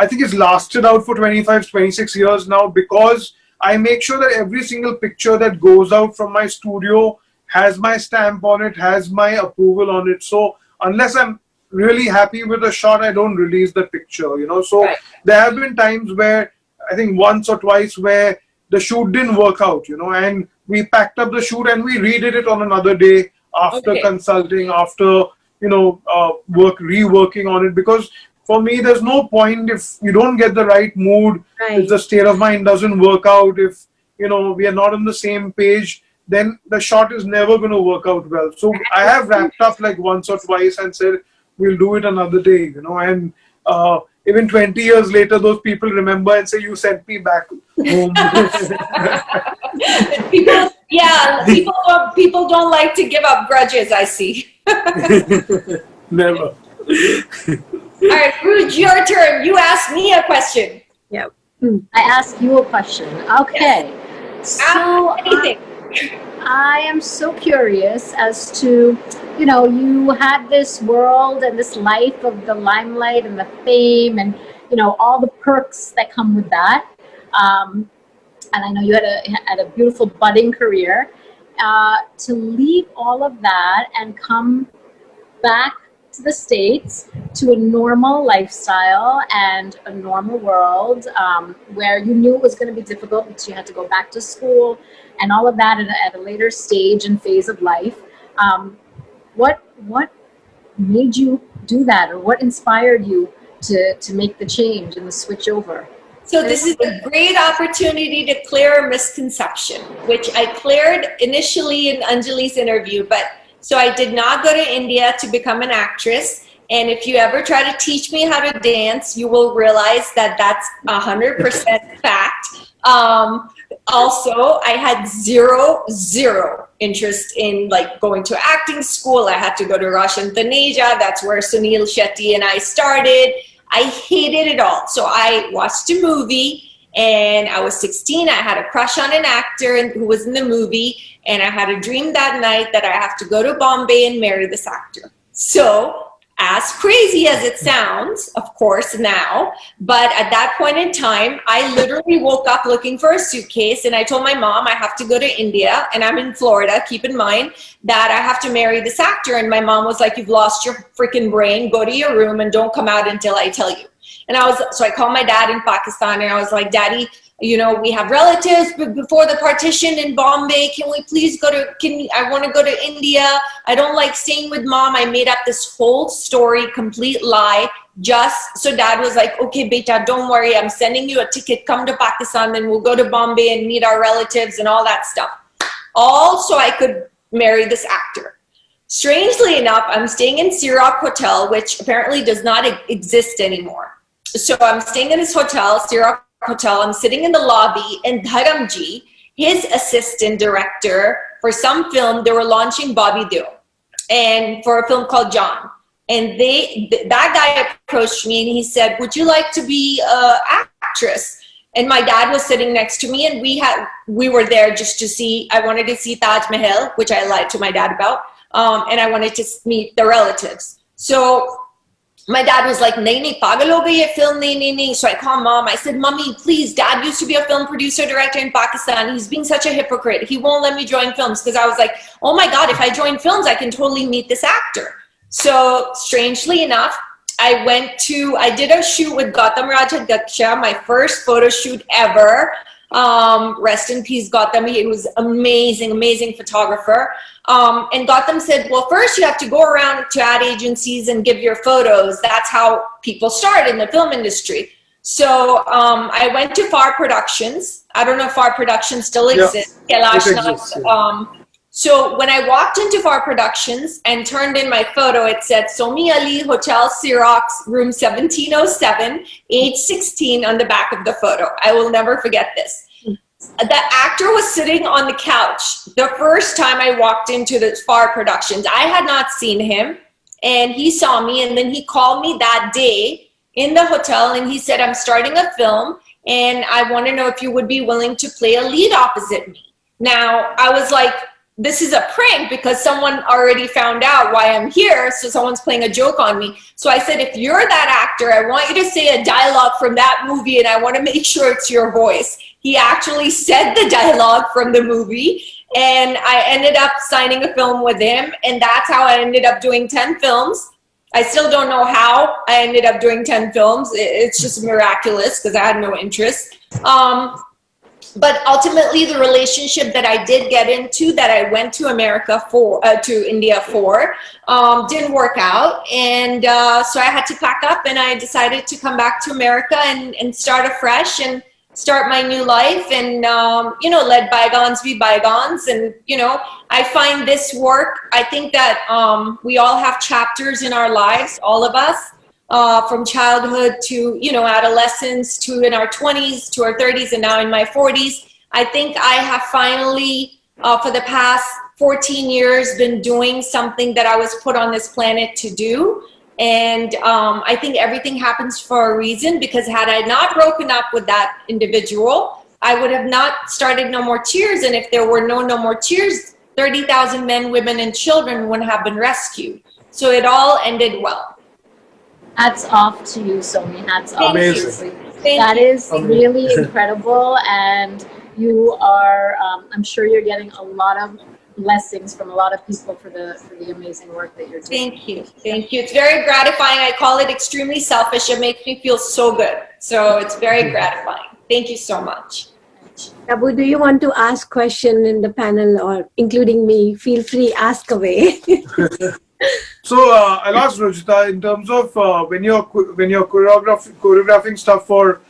think it's lasted out for 25-26 years now, because I make sure that every single picture that goes out from my studio has my stamp on it, has my approval on it. So unless I'm really happy with a shot, I don't release the picture, you know. So Right. there have been times where, I think once or twice, where the shoot didn't work out, you know, and we packed up the shoot and we redid it on another day after Okay. consulting, after, you know, reworking on it. Because for me, there's no point if you don't get the right mood, if Right. the state of mind doesn't work out, if, you know, we are not on the same page, then the shot is never going to work out well. So I have wrapped up like once or twice and said, we'll do it another day, you know, and even 20 years later, those people remember and say, you sent me back home. People don't like to give up grudges, I see. Never. All right, Ruj, your turn. You asked me a question. Yep. I ask you a question. Okay. So Ask anything. I am so curious as to, you know, you had this world and this life of the limelight and the fame and, you know, all the perks that come with that. And I know you had a beautiful budding career. To leave all of that and come back to the States to a normal lifestyle and a normal world where you knew it was going to be difficult because you had to go back to school and all of that at a later stage and phase of life. What made you do that, or what inspired you to make the change and the switch over? So this is a great opportunity to clear a misconception, which I cleared initially in Anjali's interview. But so I did not go to India to become an actress. And if you ever try to teach me how to dance, you will realize that that's 100% fact. Also, I had zero interest in like going to acting school. I had to go to Russian Thanasia. That's where Sunil Shetty and I started. I hated it all. So I watched a movie and I was 16. I had a crush on an actor who was in the movie. And I had a dream that night that I have to go to Bombay and marry this actor. So as crazy as it sounds, of course, now, but at that point in time, I literally woke up looking for a suitcase and I told my mom I have to go to India and I'm in Florida. Keep in mind that I have to marry this actor. And my mom was like, you've lost your freaking brain. Go to your room and don't come out until I tell you. And so I called my dad in Pakistan and I was like, Daddy, you know, we have relatives before the partition in Bombay. Can we please I want to go to India. I don't like staying with mom. I made up this whole story, complete lie, just so dad was like, okay, beta, don't worry. I'm sending you a ticket. Come to Pakistan. Then we'll go to Bombay and meet our relatives and all that stuff. All so I could marry this actor. Strangely enough, I'm staying in Sirak Hotel, which apparently does not exist anymore. So I'm staying in this hotel, Sirak Hotel. I'm sitting in the lobby and Dharamji, his assistant director for some film, they were launching Bobby Deol and for a film called John. And that guy approached me and he said, would you like to be an actress? And my dad was sitting next to me and we were there just to see, I wanted to see Taj Mahal, which I lied to my dad about. And I wanted to meet the relatives. So my dad was like, nahi, pagal ho gayi hai film, nahi. So I called mom. I said, Mommy, please, dad used to be a film producer, director in Pakistan. He's being such a hypocrite. He won't let me join films. Because I was like, oh my God, if I join films, I can totally meet this actor. So strangely enough, I did a shoot with Gautam Rajagaksha, my first photo shoot ever. Rest in peace, Gautam. He was amazing photographer. And Gautam said, well, first you have to go around to ad agencies and give your photos. That's how people start in the film industry. So I went to Far Productions. I don't know if Far Productions still exists. Yeah, it exists, yeah. So when I walked into Far Productions and turned in my photo, it said Somy Ali, Hotel Sirak, room 1707, age 16 on the back of the photo. I will never forget this. The actor was sitting on the couch the first time I walked into the Far Productions. I had not seen him and he saw me and then he called me that day in the hotel and he said, I'm starting a film and I want to know if you would be willing to play a lead opposite me. Now, I was like, this is a prank because someone already found out why I'm here. So someone's playing a joke on me. So I said, if you're that actor, I want you to say a dialogue from that movie and I want to make sure it's your voice. He actually said the dialogue from the movie and I ended up signing a film with him. And that's how I ended up doing 10 films. I still don't know how I ended up doing 10 films. It's just miraculous because I had no interest. But ultimately, the relationship that I did get into, that I went to America for, to India for, didn't work out. And so I had to pack up and I decided to come back to America and start afresh and start my new life and, you know, let bygones be bygones. And, you know, I find this work, I think that we all have chapters in our lives, all of us. From childhood to, you know, adolescence to in our 20s to our 30s and now in my 40s. I think I have finally, for the past 14 years, been doing something that I was put on this planet to do. And I think everything happens for a reason, because had I not broken up with that individual, I would have not started No More Tears. And if there were no More Tears, 30,000 men, women, and children wouldn't have been rescued. So it all ended well. Hats off to you, Somy. Hats off. Amazing. That is really incredible, and you are. I'm sure you're getting a lot of blessings from a lot of people for the amazing work that you're doing. Thank you. Thank you. It's very gratifying. I call it extremely selfish. It makes me feel so good. So it's very gratifying. Thank you so much. Dabboo, do you want to ask question in the panel or including me? Feel free, ask away. So I'll ask Rujauta, in terms of when you're choreographing stuff for,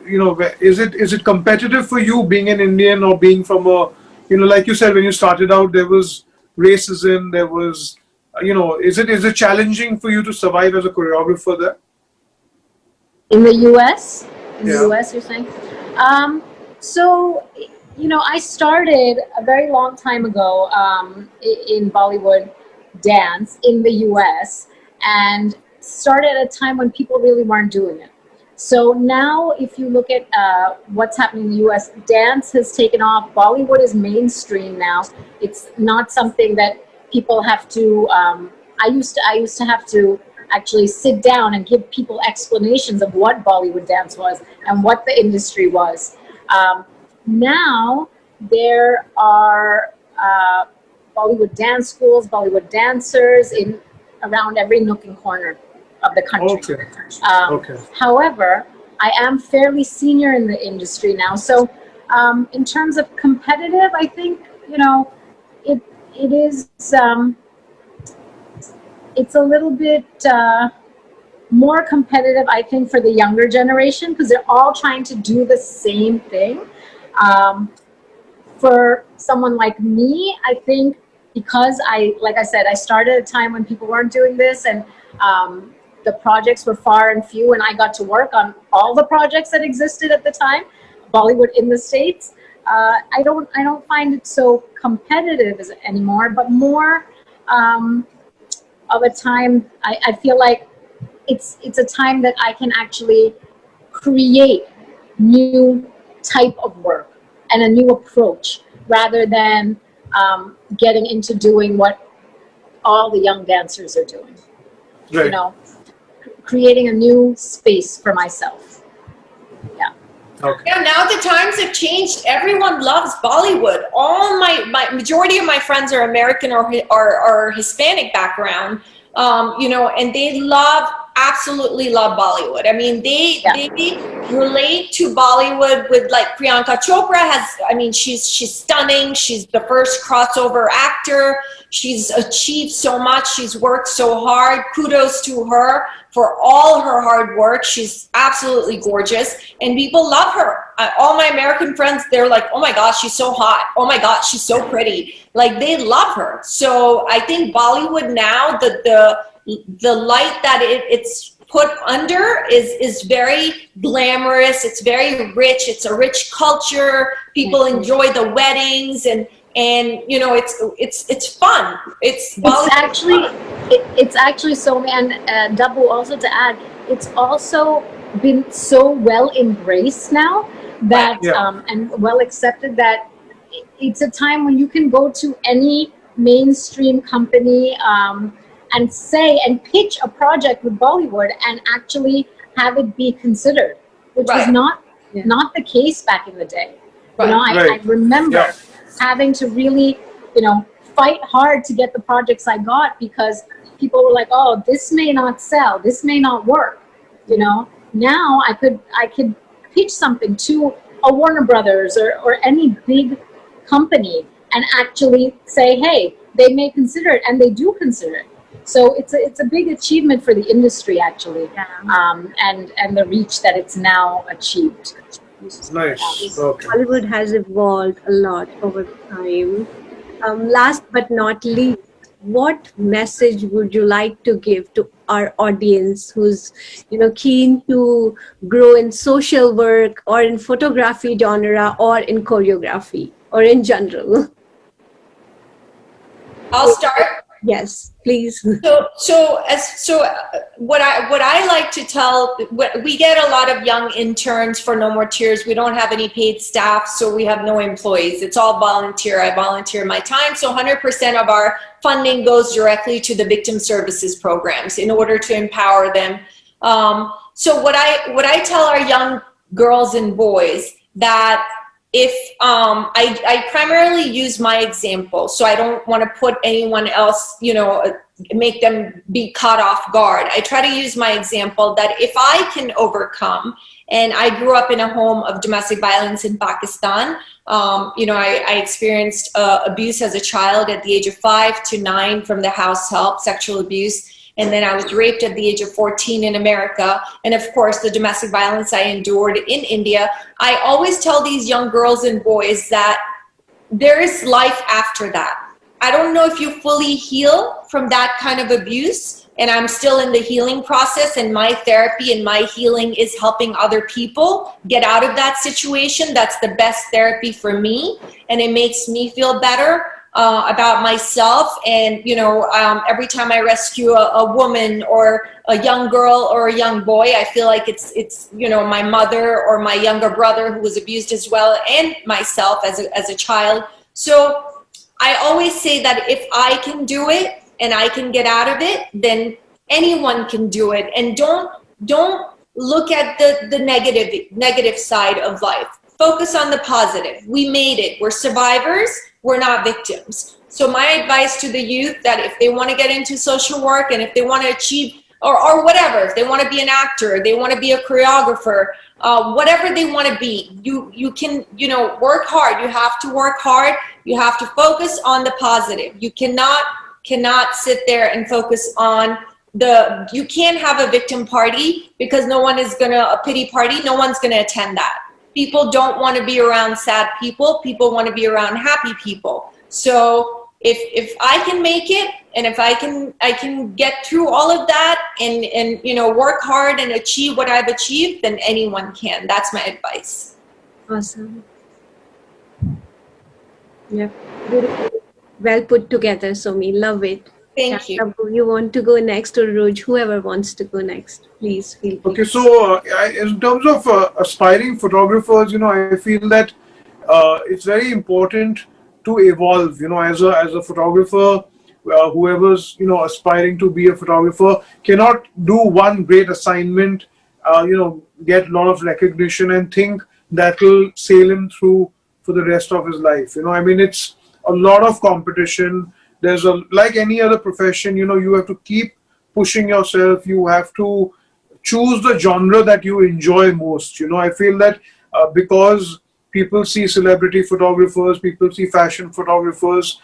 you know, is it competitive for you being an Indian or being from a, you know, like you said, when you started out there was racism, there was, you know, is it challenging for you to survive as a choreographer there? In the U.S., Yeah. the U.S., you're saying? So, you know, I started a very long time ago in Bollywood dance in the US, and started at a time when people really weren't doing it. So now if you look at what's happening in the US, dance has taken off. Bollywood is mainstream now. It's not something that people have to, I used to have to actually sit down and give people explanations of what Bollywood dance was and what the industry was. Now there are Bollywood dance schools, Bollywood dancers in around every nook and corner of the country. Okay. However, I am fairly senior in the industry now, so in terms of competitive, I think, you know, it is it's a little bit more competitive, I think, for the younger generation, because they're all trying to do the same thing. For someone like me, I think, because like I said, I started at a time when people weren't doing this, and the projects were far and few, and I got to work on all the projects that existed at the time, Bollywood in the States. I don't find it so competitive anymore, but more of a time. I feel like it's a time that I can actually create new type of work and a new approach, rather than getting into doing what all the young dancers are doing. Right. You know, creating a new space for myself. Yeah. Okay. Yeah, now the times have changed. Everyone loves Bollywood. All my majority of my friends are American or Hispanic background, you know, and they absolutely love Bollywood. I mean, they relate to Bollywood with, like, Priyanka Chopra she's stunning. She's the first crossover actor. She's achieved so much. She's worked so hard. Kudos to her for all her hard work. She's absolutely gorgeous, and people love her. All my American friends, they're like, oh my gosh, she's so hot. Oh my gosh, she's so pretty. Like, they love her. So I think Bollywood now, the light that it's put under is very glamorous. It's very rich. It's a rich culture. People enjoy the weddings, and you know, it's fun. It's actually so, and Dabboo, also to add, it's also been so well embraced now that and well accepted that it's a time when you can go to any mainstream company and say and pitch a project with Bollywood and actually have it be considered, which was Right. not the case back in the day. Right. You know, I Right. remember Yeah. having to really, fight hard to get the projects I got because people were like, "Oh, this may not sell, this may not work." Now I could pitch something to a Warner Brothers or any big company and actually say, "Hey, they may consider it," and they do consider it. So it's a big achievement for the industry, actually, and the reach that it's now achieved. Nice. Okay. Hollywood has evolved a lot over time. Last but not least, what message would you like to give to our audience who's, keen to grow in social work or in photography genre or in choreography or in general? I'll start. Yes, please. What I like to tell, we get a lot of young interns for No More Tears. We don't have any paid staff, so we have no employees. It's all volunteer. I volunteer my time. So 100% of our funding goes directly to the victim services programs in order to empower them. So what I tell our young girls and boys that if I primarily use my example, so I don't want to put anyone else, make them be caught off guard. I try to use my example that if I can overcome, and I grew up in a home of domestic violence in Pakistan. I experienced abuse as a child at the age of 5 to 9 from the house help, sexual abuse. And then I was raped at the age of 14 in America. And of course, the domestic violence I endured in India. I always tell these young girls and boys that there is life after that. I don't know if you fully heal from that kind of abuse. And I'm still in the healing process, and my therapy and my healing is helping other people get out of that situation. That's the best therapy for me. And it makes me feel better about myself. And, every time I rescue a woman or a young girl or a young boy, I feel like it's my mother or my younger brother who was abused as well, and myself as a child. So I always say that if I can do it and I can get out of it, then anyone can do it. And don't look at the negative side of life. Focus on the positive. We made it. We're survivors. We're not victims. So my advice to the youth that if they want to get into social work and if they want to achieve or whatever, if they want to be an actor, they want to be a choreographer, whatever they want to be, you can, work hard. You have to work hard. You have to focus on the positive. You cannot sit there and focus on you can't have a victim party because a pity party, no one's going to attend that. People don't want to be around sad people. People want to be around happy people. So if I can make it, and if I can get through all of that and work hard and achieve what I've achieved, then anyone can. That's my advice. Awesome. Yep. Beautiful. Well put together, Somy. Love it. Thank you. Dabboo, you want to go next, or Ruj? Whoever wants to go next, please feel free. Okay, so in terms of aspiring photographers, I feel that it's very important to evolve. As a photographer, whoever's aspiring to be a photographer cannot do one great assignment, get a lot of recognition and think that will sail him through for the rest of his life. It's a lot of competition. There's like any other profession, you have to keep pushing yourself. You have to choose the genre that you enjoy most. I feel that because people see celebrity photographers, people see fashion photographers,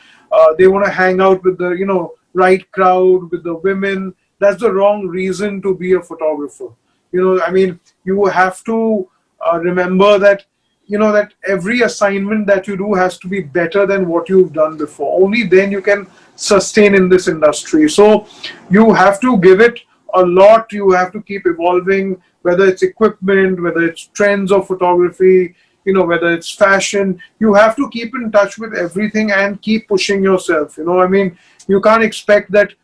they want to hang out with the, right crowd, with the women. That's the wrong reason to be a photographer. You have to remember that that every assignment that you do has to be better than what you've done before. Only then you can sustain in this industry. So you have to give it a lot. You have to keep evolving, whether it's equipment, whether it's trends of photography, whether it's fashion. You have to keep in touch with everything and keep pushing yourself. You can't expect that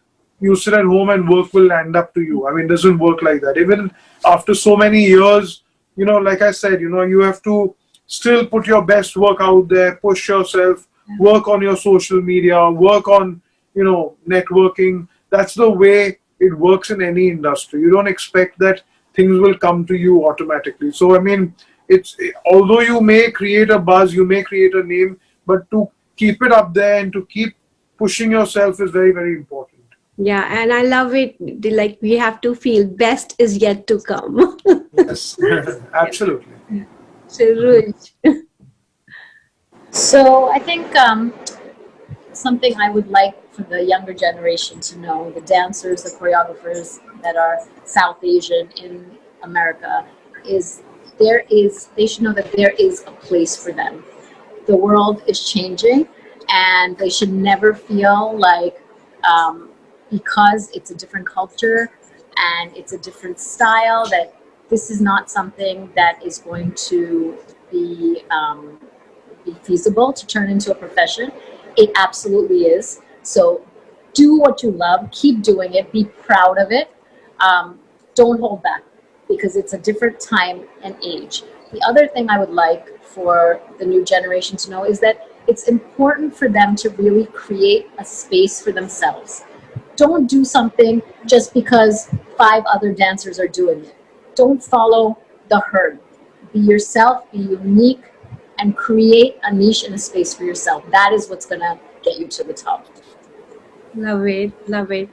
you sit at home and work will land up to you. It doesn't work like that. Even after so many years, like I said, you have to still put your best work out there, push yourself, work on your social media, work on, networking. That's the way it works in any industry. You don't expect that things will come to you automatically. So, I mean, although you may create a buzz, you may create a name, but to keep it up there and to keep pushing yourself is very, very important. Yeah, and I love it. Like, we have to feel best is yet to come. Yes, absolutely. So, Ruj. So I think something I would like for the younger generation to know, the dancers, the choreographers that are South Asian in America, is they should know that there is a place for them. The world is changing, and they should never feel like because it's a different culture and it's a different style that this is not something that is going to be feasible to turn into a profession. It absolutely is. So do what you love, keep doing it, be proud of it. Don't hold back, because it's a different time and age. The other thing I would like for the new generation to know is that it's important for them to really create a space for themselves. Don't do something just because 5 other dancers are doing it. Don't follow the herd. Be yourself, be unique, and create a niche and a space for yourself. That is what's going to get you to the top. Love it. Love it.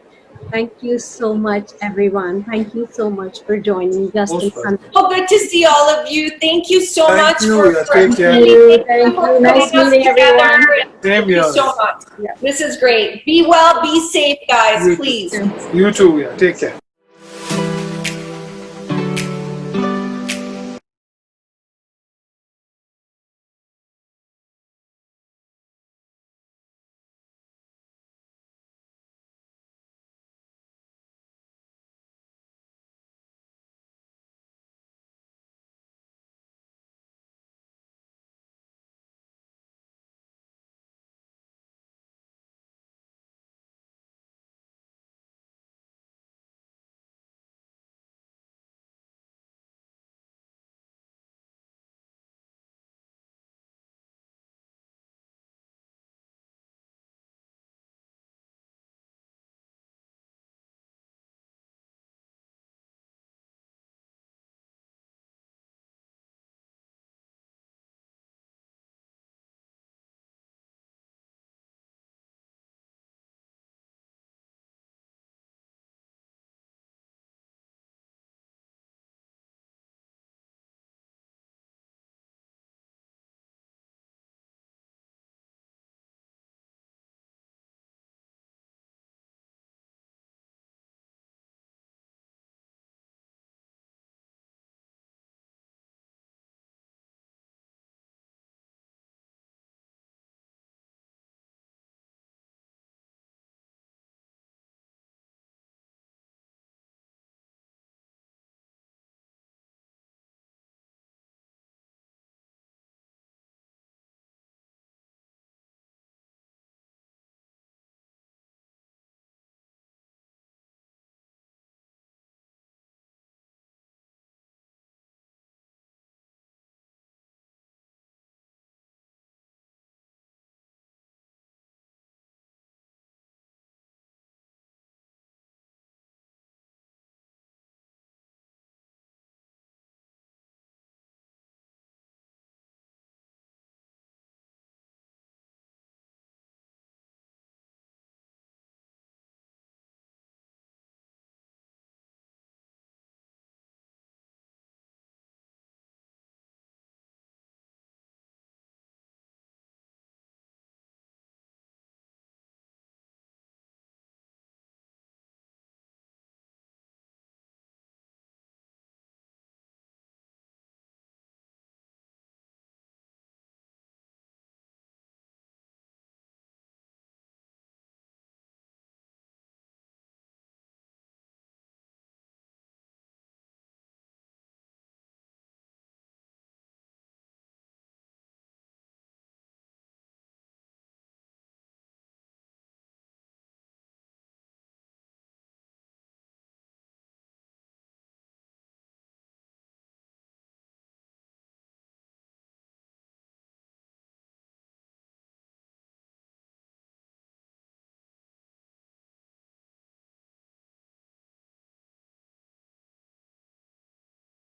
Thank you so much, everyone. Thank you so much for joining us. Most welcome. Oh, good to see all of you. Thank you so Thank much you. for Yeah, for take care. Thank you. putting Nice us meeting together. everyone. Same Thank you here. so much. Yeah. This is great. Be well, be safe, guys, please. You too. Yeah, take care.